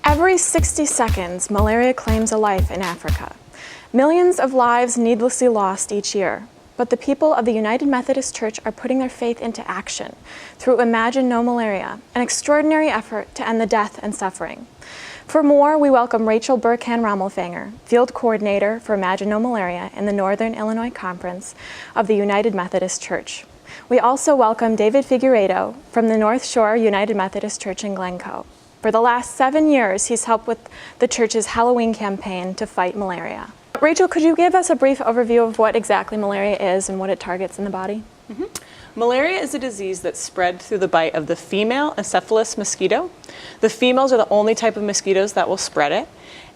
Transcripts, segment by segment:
Every 60 seconds, malaria claims a life in Africa. Millions of lives needlessly lost each year. But the people of the United Methodist Church are putting their faith into action through Imagine No Malaria, an extraordinary effort to end the death and suffering. For more, we welcome Rachel Burkhan-Rommelfanger, Field Coordinator for Imagine No Malaria in the Northern Illinois Conference of the United Methodist Church. We also welcome David Figueiredo from the North Shore United Methodist Church in Glencoe. For the last 7 years, he's helped with the church's Halloween campaign to fight malaria. Rachel, could you give us a brief overview of what exactly malaria is and what it targets in the body? Malaria is a disease that's spread through the bite of the female Acephalus mosquito. The females are the only type of mosquitoes that will spread it,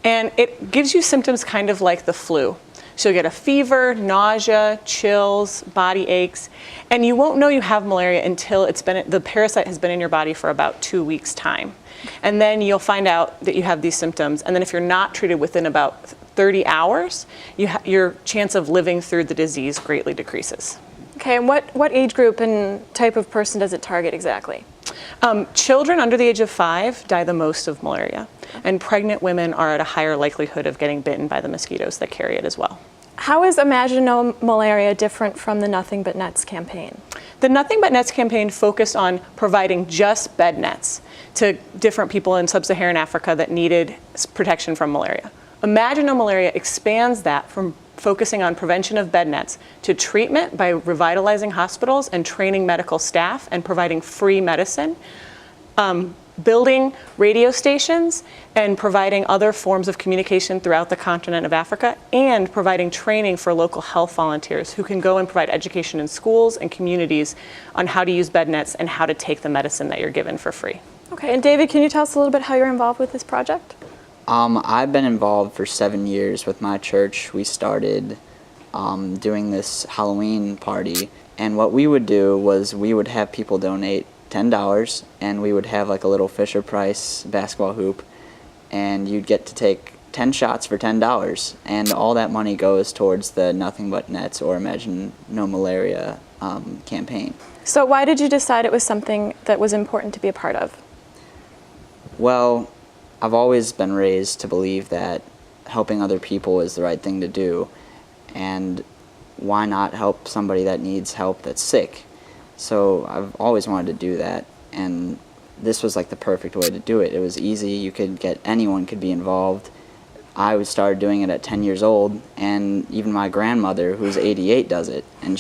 and it gives you symptoms kind of like the flu. So you'll get a fever, nausea, chills, body aches, and you won't know you have malaria until the parasite has been in your body for about 2 weeks' time. And then you'll find out that you have these symptoms, and then if you're not treated within about 30 hours, your chance of living through the disease greatly decreases. Okay, and what age group and type of person does it target exactly? Children under the age of 5 die the most of malaria, and pregnant women are at a higher likelihood of getting bitten by the mosquitoes that carry it as well. How is Imagine No Malaria different from the Nothing But Nets campaign? The Nothing But Nets campaign focused on providing just bed nets to different people in sub-Saharan Africa that needed protection from malaria. Imagine No Malaria expands that from focusing on prevention of bed nets to treatment by revitalizing hospitals and training medical staff and providing free medicine, building radio stations and providing other forms of communication throughout the continent of Africa, and providing training for local health volunteers who can go and provide education in schools and communities on how to use bed nets and how to take the medicine that you're given for free. Okay, and David, can you tell us a little bit how you're involved with this project? I've been involved for 7 years with my church. We started doing this Halloween party, and what we would do was we would have people donate $10, and we would have like a little Fisher Price basketball hoop, and you'd get to take 10 shots for $10, and all that money goes towards the Nothing But Nets or Imagine No Malaria campaign. So why did you decide it was something that was important to be a part of? Well, I've always been raised to believe that helping other people is the right thing to do, and why not help somebody that needs help that's sick? So I've always wanted to do that, and this was like the perfect way to do it. It was easy. Anyone could be involved. I started doing it at 10 years old, and even my grandmother, who's 88, does it, and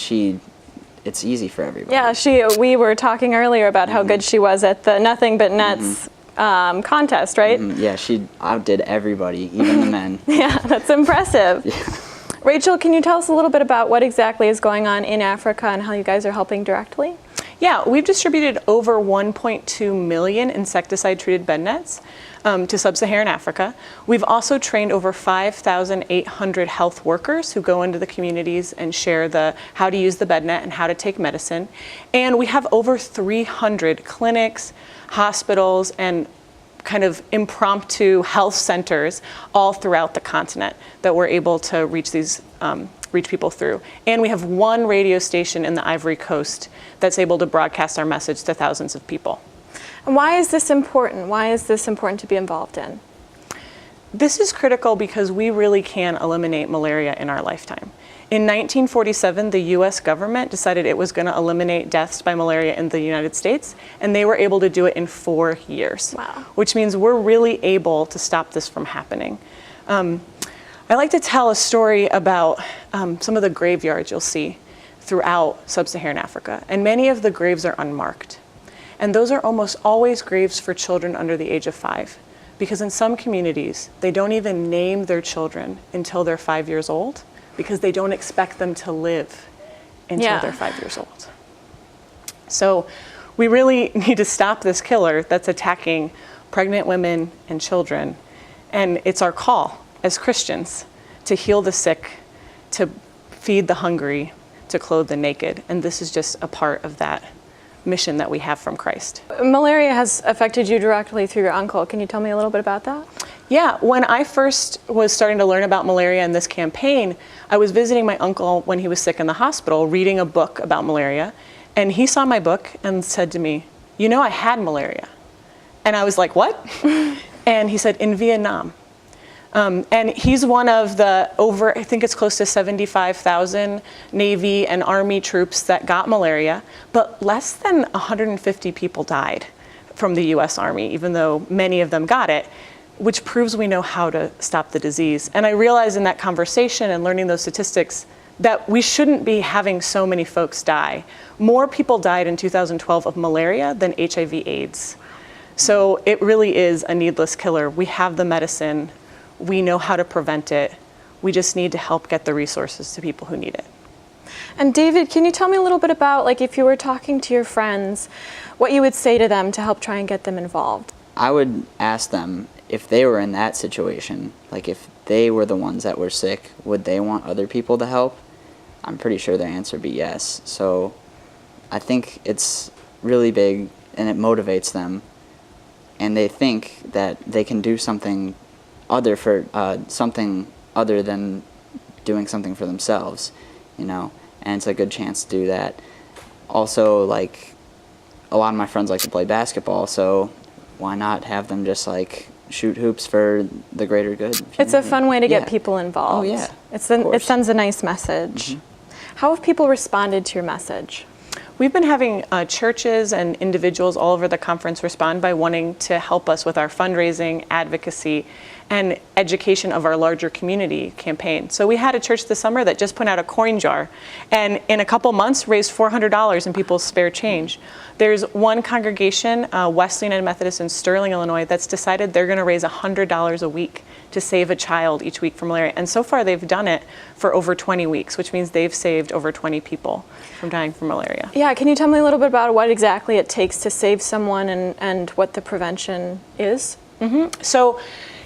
it's easy for everybody. Yeah, we were talking earlier about how good she was at the Nothing But Nets contest, right? Yeah, she outdid everybody, even the men. Yeah, that's impressive. Yeah. Rachel, can you tell us a little bit about what exactly is going on in Africa and how you guys are helping directly? Yeah, we've distributed over 1.2 million insecticide-treated bed nets to sub-Saharan Africa. We've also trained over 5,800 health workers who go into the communities and share how to use the bed net and how to take medicine. And we have over 300 clinics, hospitals, and kind of impromptu health centers all throughout the continent that we're able to reach people through. And we have one radio station in the Ivory Coast that's able to broadcast our message to thousands of people. And why is this important? Why is this important to be involved in? This is critical because we really can eliminate malaria in our lifetime. In 1947, the US government decided it was going to eliminate deaths by malaria in the United States, and they were able to do it in 4 years. Wow. Which means we're really able to stop this from happening. I like to tell a story about some of the graveyards you'll see throughout sub-Saharan Africa, and many of the graves are unmarked. And those are almost always graves for children under the age of 5, because in some communities, they don't even name their children until they're 5 years old, because they don't expect them to live until they're 5 years old. So we really need to stop this killer that's attacking pregnant women and children. And it's our call as Christians to heal the sick, to feed the hungry, to clothe the naked. And this is just a part of that mission that we have from Christ. Malaria has affected you directly through your uncle. Can you tell me a little bit about that? Yeah, when I first was starting to learn about malaria in this campaign, I was visiting my uncle when he was sick in the hospital, reading a book about malaria, and he saw my book and said to me, "You know, I had malaria." And I was like, "What?" And he said, in Vietnam. And he's one of the I think it's close to 75,000 Navy and Army troops that got malaria, but less than 150 people died from the US Army, even though many of them got it, which proves we know how to stop the disease. And I realized in that conversation and learning those statistics that we shouldn't be having so many folks die. More people died in 2012 of malaria than HIV/AIDS. So it really is a needless killer. We have the medicine. We know how to prevent it. We just need to help get the resources to people who need it. And David, can you tell me a little bit about, like, if you were talking to your friends, what you would say to them to help try and get them involved? I would ask them if they were in that situation, like if they were the ones that were sick, would they want other people to help? I'm pretty sure their answer would be yes. So I think it's really big and it motivates them. And they think that they can do something other than doing something for themselves, you know, and it's a good chance to do that. Also, like, a lot of my friends like to play basketball, so why not have them just like shoot hoops for the greater good? It's a fun way to get people involved. Oh yeah, it sends a nice message. Mm-hmm. How have people responded to your message? We've been having churches and individuals all over the conference respond by wanting to help us with our fundraising, advocacy, and education of our larger community campaign. So we had a church this summer that just put out a coin jar, and in a couple months raised $400 in people's spare change. There's one congregation, Wesleyan and Methodist in Sterling, Illinois, that's decided they're going to raise $100 a week to save a child each week from malaria. And so far they've done it for over 20 weeks, which means they've saved over 20 people from dying from malaria. Yeah, can you tell me a little bit about what exactly it takes to save someone and what the prevention is? Mm-hmm. So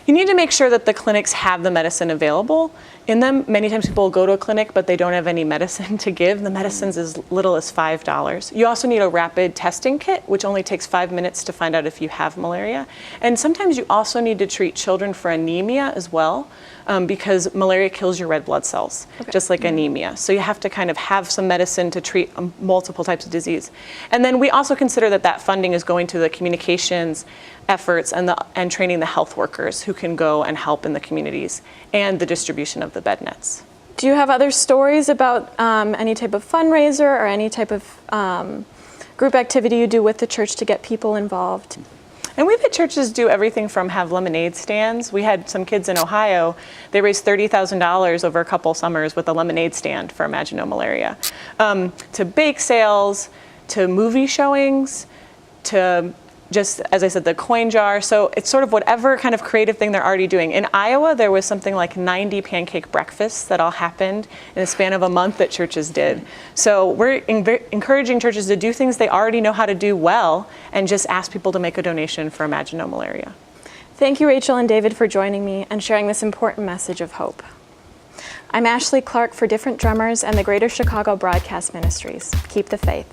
you need to make sure that the clinics have the medicine available in them. Many times people will go to a clinic, but they don't have any medicine to give. The medicine's as little as $5. You also need a rapid testing kit, which only takes 5 minutes to find out if you have malaria. And sometimes you also need to treat children for anemia as well, because malaria kills your red blood cells, just like anemia. So you have to kind of have some medicine to treat multiple types of disease. And then we also consider that funding is going to the communications efforts and training the health workers who can go and help in the communities, and the distribution of the bed nets. Do you have other stories about any type of fundraiser or any type of group activity you do with the church to get people involved? And we've had churches do everything from have lemonade stands. We had some kids in Ohio, they raised $30,000 over a couple summers with a lemonade stand for Imagine No Malaria. To bake sales, to movie showings, to just, as I said, the coin jar. So it's sort of whatever kind of creative thing they're already doing. In Iowa, there was something like 90 pancake breakfasts that all happened in the span of a month that churches did. So we're encouraging churches to do things they already know how to do well and just ask people to make a donation for Imagine No Malaria. Thank you, Rachel and David, for joining me and sharing this important message of hope. I'm Ashley Clark for Different Drummers and the Greater Chicago Broadcast Ministries. Keep the faith.